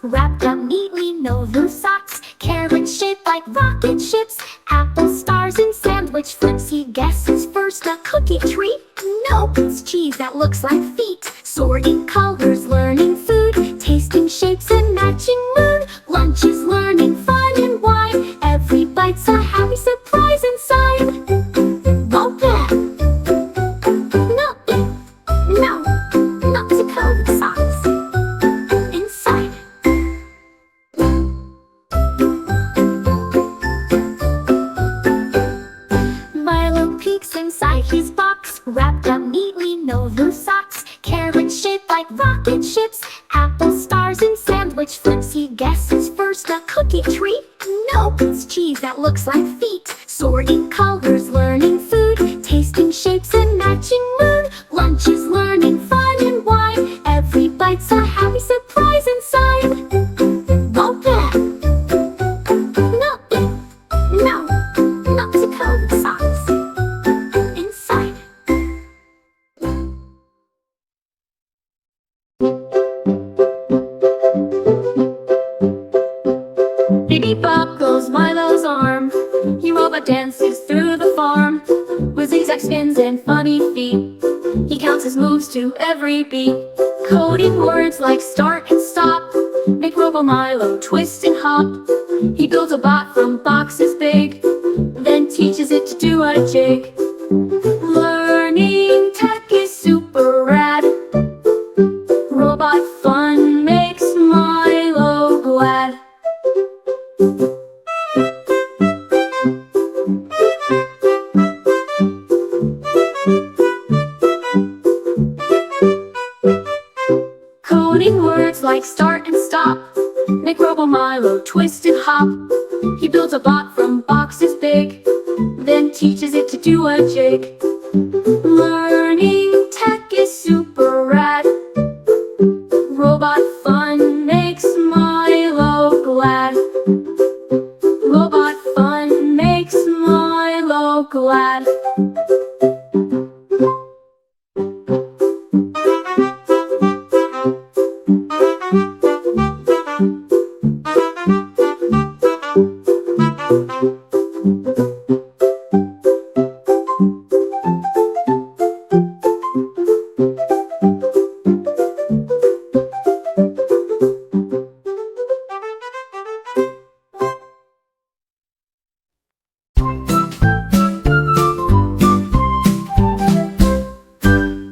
wrapped up neatly, no loose socks. Carrot shaped like rocket ships, apple stars and sandwich flips. He guesses first a cookie treat. Nope, it's cheese that looks like feet. Sorting colors, learning food, tasting shapes and matching mood. Lunch is learning, fun and wine. Every bite's a happy surprise inside. Won't that? No, not to code socks. Inside. Milo peeks inside his box, wrapped up neatly, no loose socks. Carrot shaped like rocket ships, apple stars and sandwich flips. He guesses first a cookie treat. Nope, it's cheese that looks like feet. Sorting colors, learning food, tasting shapes and matching mood. Lunch is learning, fun and wine. Every bite's a happy surprise inside. Won't that? No, not to code socks. Inside. Biddy-bop goes Milo's arm. He robot dances through the farm with zigzag spins and funny feet. He counts his moves to every beat, coding words like start and stop. Make Robo Milo twist and hop. He builds a bot from boxes big, then teaches it to do a jig. Learning tech is super rad. Robot fun makes Milo glad. Coding words like start and stop. Make Robo Milo twist and hop. He builds a bot from boxes big, then teaches it to do a jig. Learning tech is super rad. Robot fun makes Milo glad. Robot fun makes Milo glad.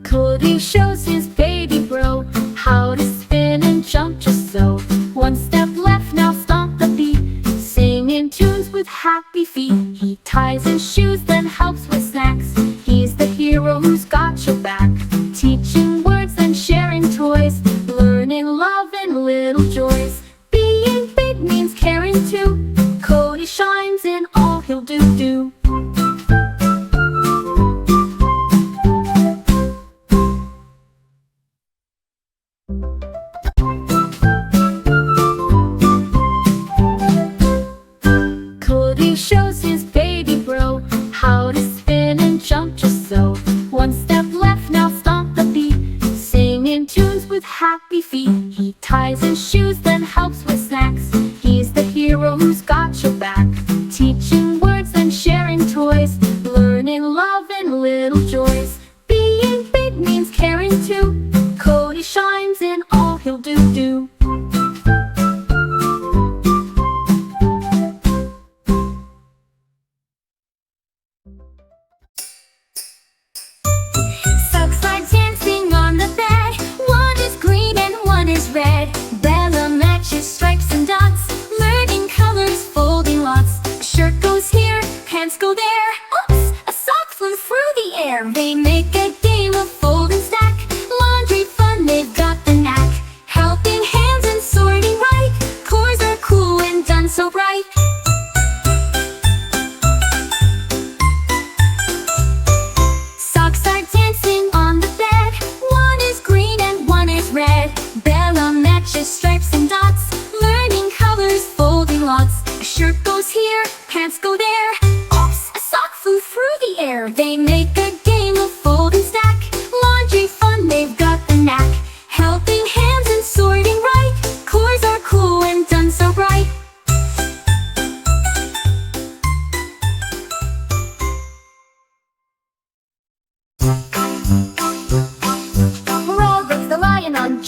Cody shows his baby bro how to spin and jump just so. One step left, now stomp the beat, singing tunes with happy feet. He ties his shoes, then helps with snacks. He's the hero who's got your back, teaching words and sharing toys, learning love and little joys. Being big means caring too. Cody shines in all he'll do. Cody shows his baby bro how to spin and jump just so. One step left, now stomp the beat, singing tunes with happy feet. He ties his shoes, then helps with snacks. He's the hero who's got your back, teaching words and sharing toys, learning love and little joys. Being big means caring too. Cody shines in all he'll do. Socks are dancing on the bed. One is green and one is red. Bella matches stripes and dots, learning colors, folding lots. A shirt goes here, pants go there. Oops, a sock flew through the air. They make a game of fold and stack. Laundry fun, they've got the knack. Helping hands and sorting right. Cores are cool and done so bright. Socks are dancing on the bed. One is green and one is red. Bella matches stripes and dots, learning colors, folding lots. A shirt goes here, pants go there. Oops, a sock flew through the air. They make a game of fold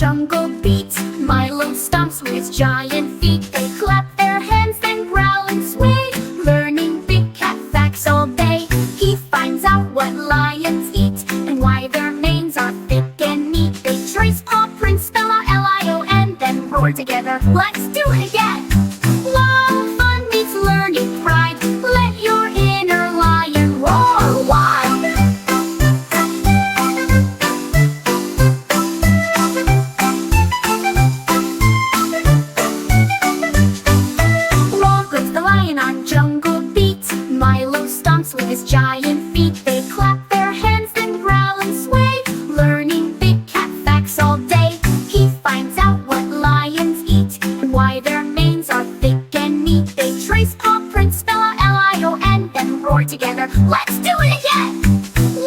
jungle beat. Milo stomps with his giant feet. They clap their hands, then growl and sway, learning big cat facts all day. He finds out what lions eat and why their manes are thick and neat. They trace paw prints, spell out Lion, then roar together. Let's do it again! Love, fun meets learning pride. Let your inner lion roar wild. Roar goes the lion on jungle beat. Milo stomps with his giant feet. They clap their hands, then growl and sway, learning big cat facts all day. He finds out what lions eat and why their manes are thick and neat. They trace paw prints, spell out Lion, then roar together. Let's do it again!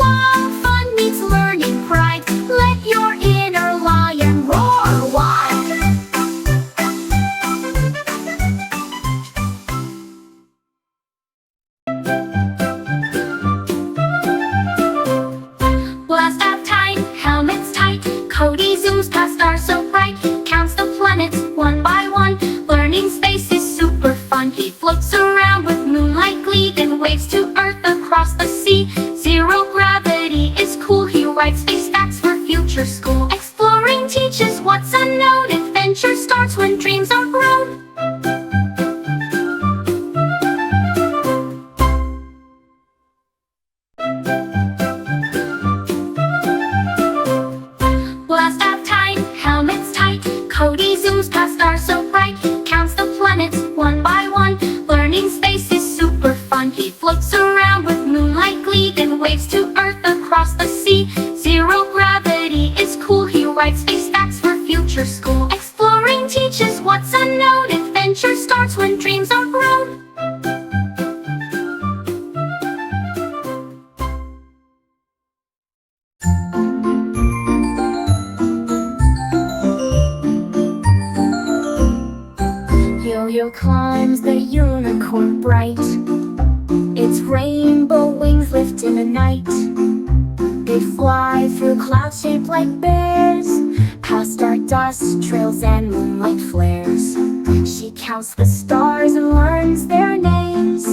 Love, fun meets learning pride. Let your inner lion roar wild. Blast off time, helmets tight. Cody zooms past stars so bright, counts the planets one by one. Learning space is super fun. He floats around with moonlight glee, then waves to Earth across the sea. Zero gravity is cool. He writes space facts for future school. Exploring teaches what's unknown. Adventure starts when dreams are grown. Blast off time, helmets tight. Cody zooms past stars so bright, counts the planets one by one. Learning space is super fun. He floats around with moonlight glee, then waves to Earth across the sea. Zero gravity is cool. He writes space facts for future school. Exploring teaches what's unknown. Adventure starts when dreams are grown. Yo-yo climbs the unicorn bright. Its rainbow wings lift in the night. They fly through clouds shaped like bears, past dark dust trails and moonlight flares. She counts the stars and learns their names,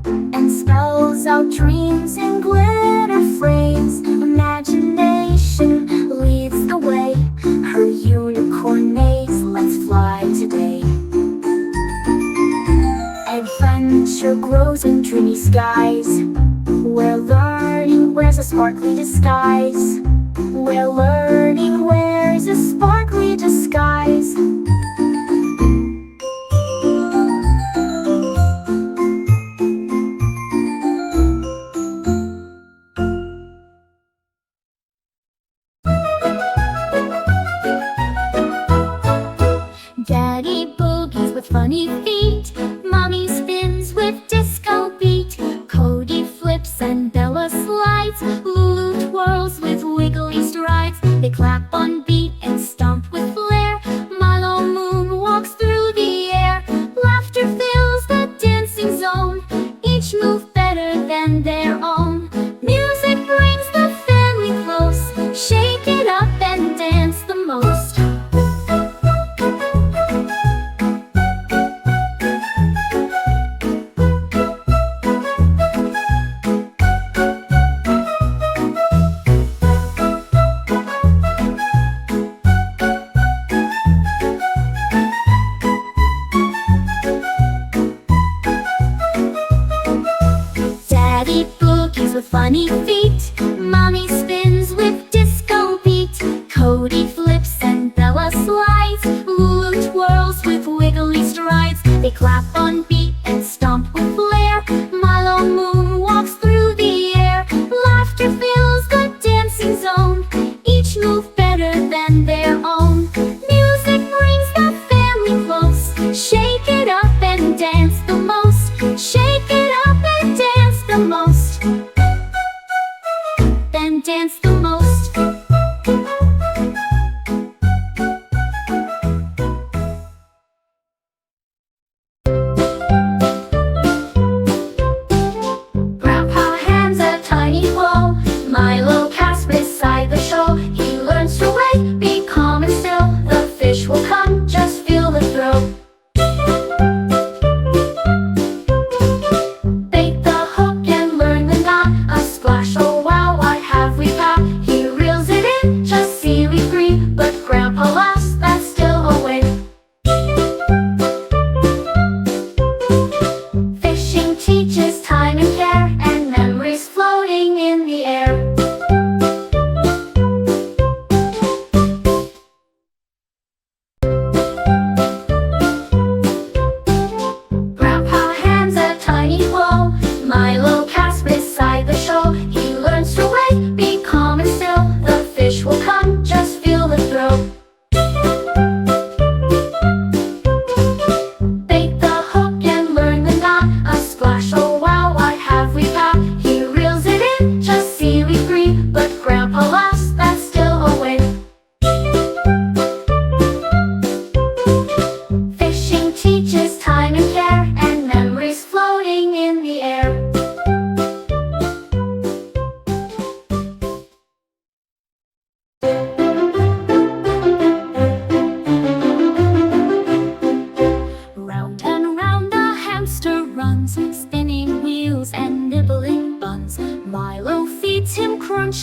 and spells out dreams in glitter frames. Imagination leads the way. Her unicorn maze, let's fly today. Adventure grows in dreamy skies, where learning wears a sparkly disguise. Where learning wears a sparkly disguise. Daddy boogies with funny feet. Mommy spins with disco beat. Cody flips and Bella slides. Lulu twirls with wiggly strides. They clap on beat and stomp with flair. Milo moon walks through the air. Laughter fills the dancing zone, each move better than their own. Music brings the family close. Shake it up and dance the most. Daddy boogies with funny feet. Mommy spins with disco beat. Cody flips and Bella slides. Lulu twirls with wiggly strides. They clap on beat and stomp with flair. Milo moon walks through the air. Laughter fills the dancing zone, each move better than their own. Music brings the family close. Shake it up and dance the most. Shake it up and dance the most. Then dance the most. Grandpa hands a tiny bow. Milo casts beside the show. He learns to wait, be calm and still.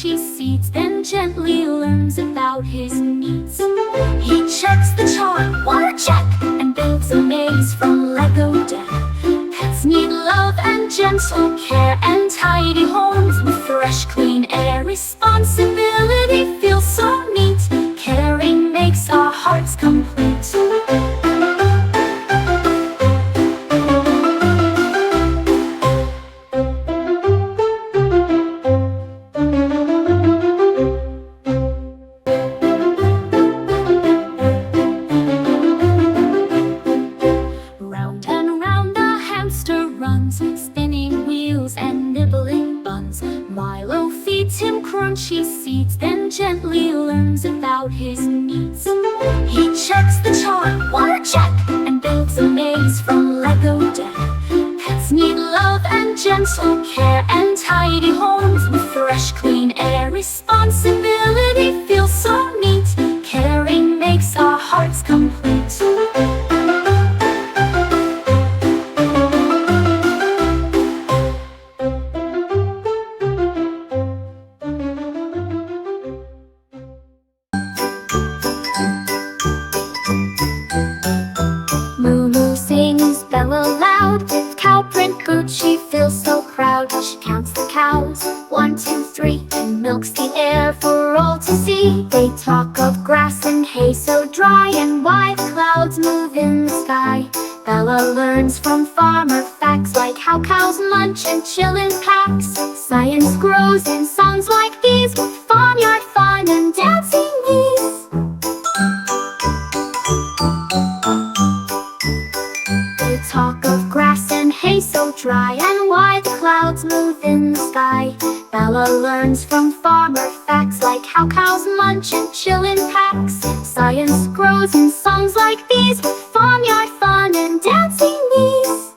crunchy seeds, then gently learns about his needs. He checks the chart, water check, and builds a maze from Lego deck. Pets need love and gentle care, and tidy homes with fresh, clean air. Responsibility feels so neat, caring makes our hearts complete. Round and round the hamster runs, spinning wheels and nibbling buns. Milo feeds him crunchy seeds, then gently learns about his needs. He checks the chart, water check, and builds a maze from Lego deck. Pets need love and gentle care, and tidy homes with fresh, clean air. Responsibility feels so neat, caring makes our hearts complete. Moo sings Bella loud, with cow print boots she feels so proud. She counts the cows, 1, 2, 3, and milks the air for all to see. They talk of grass and hay so dry, and why the clouds move in the sky. Bella learns from farmer facts, like how cows munch and chill in packs. Science grows in songs like these, with farmyard fun and dancing bees. Talk of grass and hay so dry, and why the clouds move in the sky. Bella learns from farmer facts, like how cows munch and chill in packs. Science grows in songs like these, with farmyard fun and dancing bees.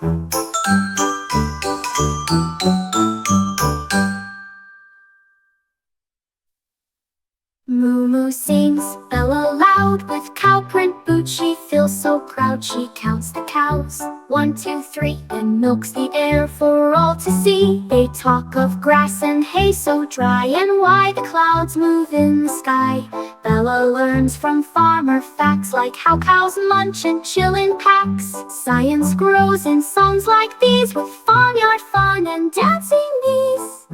Moo sings Bella loud, with cow print boots she feels so proud. She counts the cows, 1, 2, 3, and milks the air for all to see. They talk of grass and hay so dry, and why the clouds move in the sky. Bella learns from farmer facts, like how cows munch and chill in packs. Science grows in songs like these, with farmyard fun and dancing bees.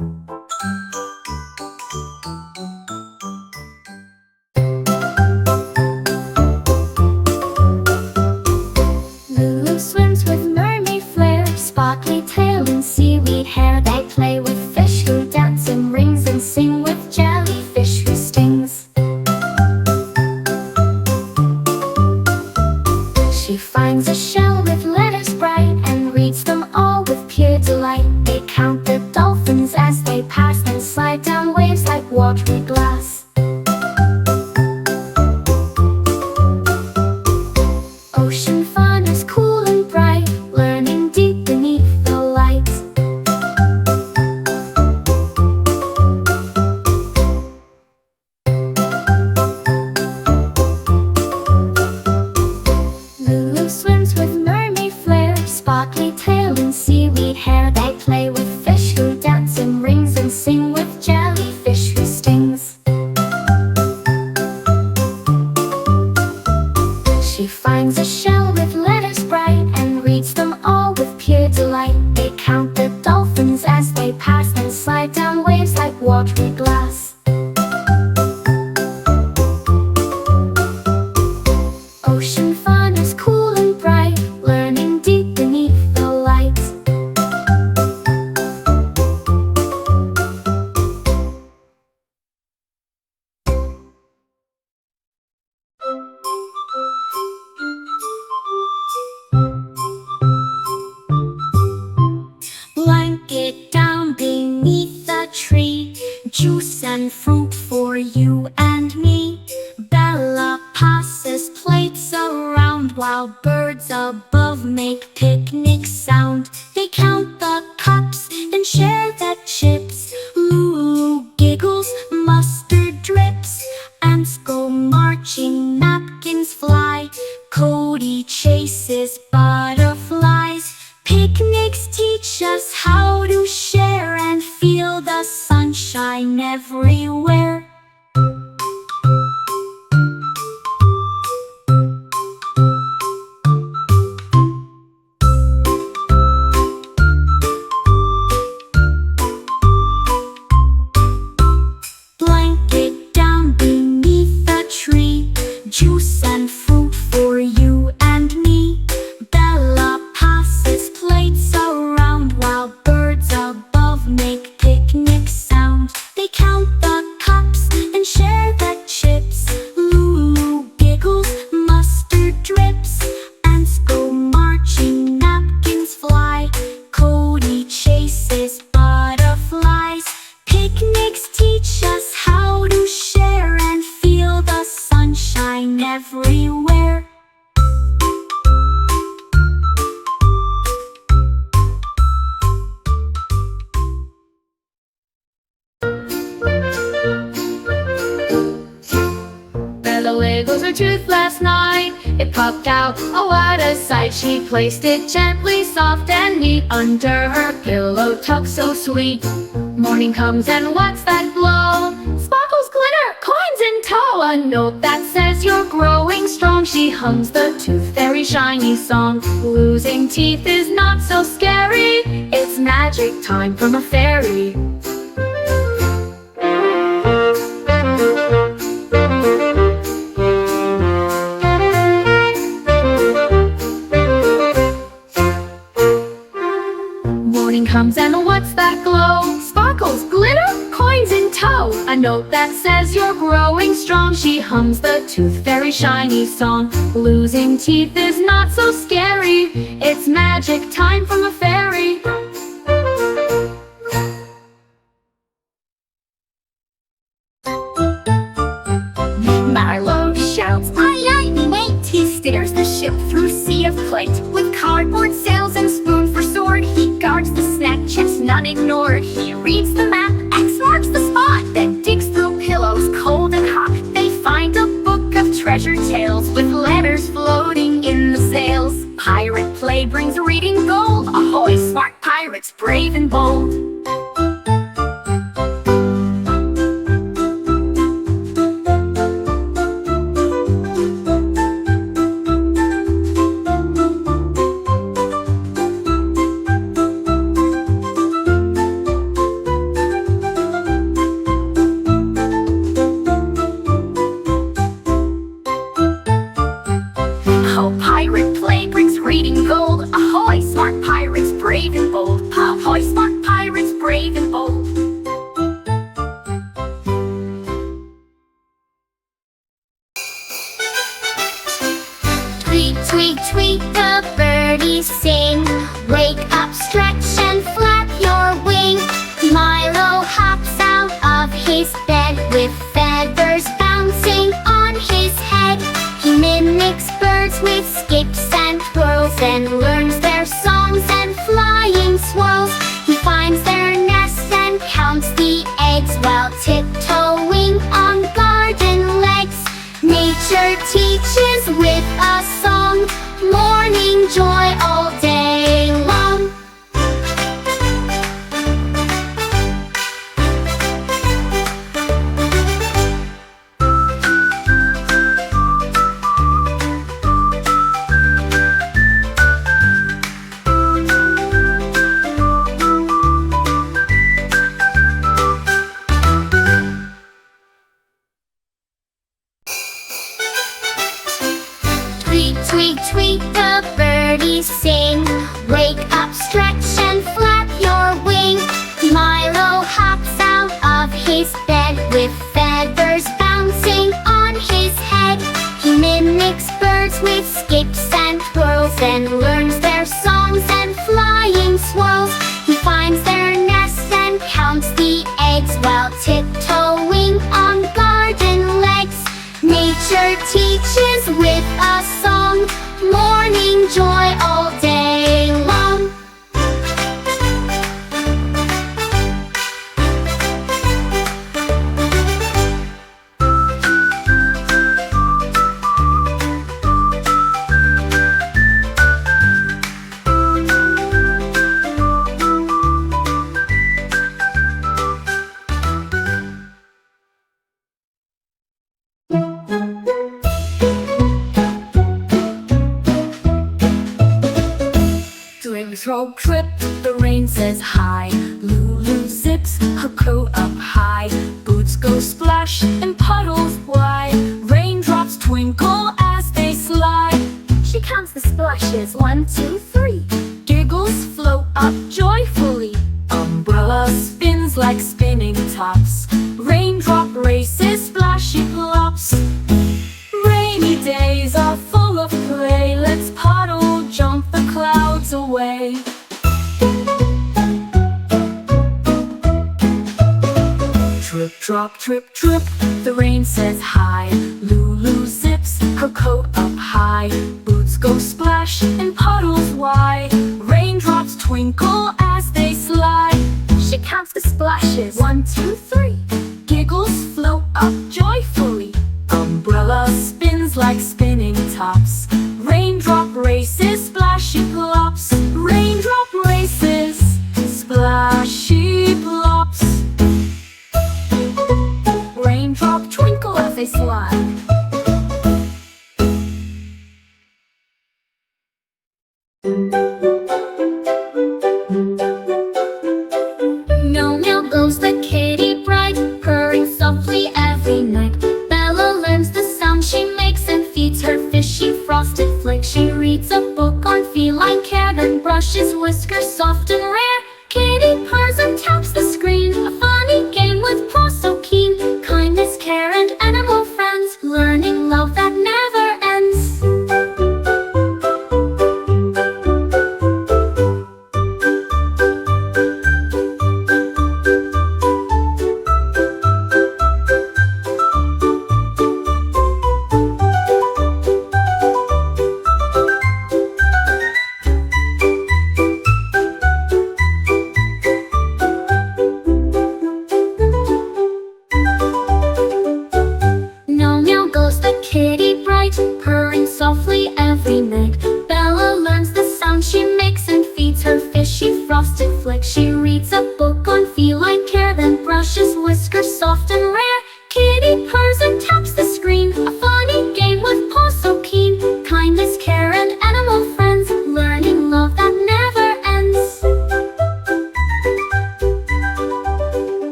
Swims with mermaid flair, sparkly tail and seaweed hair. They play with fish who dance in rings, and sing with jellyfish who stings. She finds a shell with letters bright, and reads them all with pure delight. They count the dolphins as they pass, and slide down waves like watery glass. Ocean fun is cool and bright, learning deep beneath the light. Lulu swims with mermaid flair, sparkly tail and seaweed hair. They play with fish who dance in rings, and sing with jellyfish who stings. She finds a shell with letters bright, and reads them all with pure delight. They count the dolphins as they pass, and slide down waves like watery glass. Ocean fun is cool and bright, learning deep beneath the light. Blanket down beneath the tree, juice and fruit for you and me. Bella passes plates around, while birds above make picnic sound. They count the cups and share the chips. Lulu giggles, mustard drips. Ants go marching, napkins fly. Cody chases butterflies. Picnics teach us how to share, and feel the sunshine everywhere. wiggles her tooth last night. It popped out, oh what a sight. She placed it gently, soft and neat, under her pillow tucked so sweet. Morning comes and what's that glow? Sparkles, glitter, coins in tow. A note that says you're growing strong. She hums the tooth fairy shiny song. Losing teeth is not so scary. It's magic time from a fairy. Morning comes and what's that glow? Sparkles, glitter, coins in tow. A note that says you're growing strong. She hums the tooth fairy shiny song. Losing teeth is not so scary. It's magic time from a fairy. Milo shouts, aye aye mate. He steers the ship through sea of plate. With cardboard sails and spoon for sword, he guards the snack chips, none ignored. He reads the map, X marks the spot, then digs through pillows cold and hot. They find a book of treasure tales, with letters floating in the sails. Pirate play brings reading gold. Ahoy, smart pirates, brave and bold. Pirate play brings reading gold. Ahoy, smart pirates, brave and bold. Ahoy, smart pirates, brave and bold. Tweet, tweet, tweet, the birdies sing. Wake up, stretch and flap your wing. Milo hops out of his bed with feathers bouncing on his head. He mimics birds with skips and twirls, and learns their songs and flying swirls. He finds their nests and counts the eggs while tiptoeing on garden legs. Nature teaches with a song, morning joy all day long. Tweet, tweet, tweet, the birdies sing. Wake up, stretch and flap your wing. Milo hops out of his bed with feathers bouncing on his head. He mimics birds with skips and twirls, and learns their songs and flying swirls. He finds their nests and counts the eggs while tiptoeing on garden legs. Nature teaches with a song, morning joy all day long. Road trip, the rain says hi. Lulu zips her coat up high. Boots go splash in puddles wide. Raindrops twinkle as they slide. She counts the splashes, 1, 2, 3. Giggles float up joyfully. Umbrella spins like spinning tops. Raindrop races, splashy plops. Rainy days are full of play. Let's puddle, jump the clouds away. Trip, drop, trip, trip, the rain says hi. Lulu zips her coat up high. Boots go splash in puddles wide. Raindrops twinkle as they slide. She counts the splashes, 1, 2, 3. Giggles float up joyfully. Umbrella spins raindrop twinkle as they slide.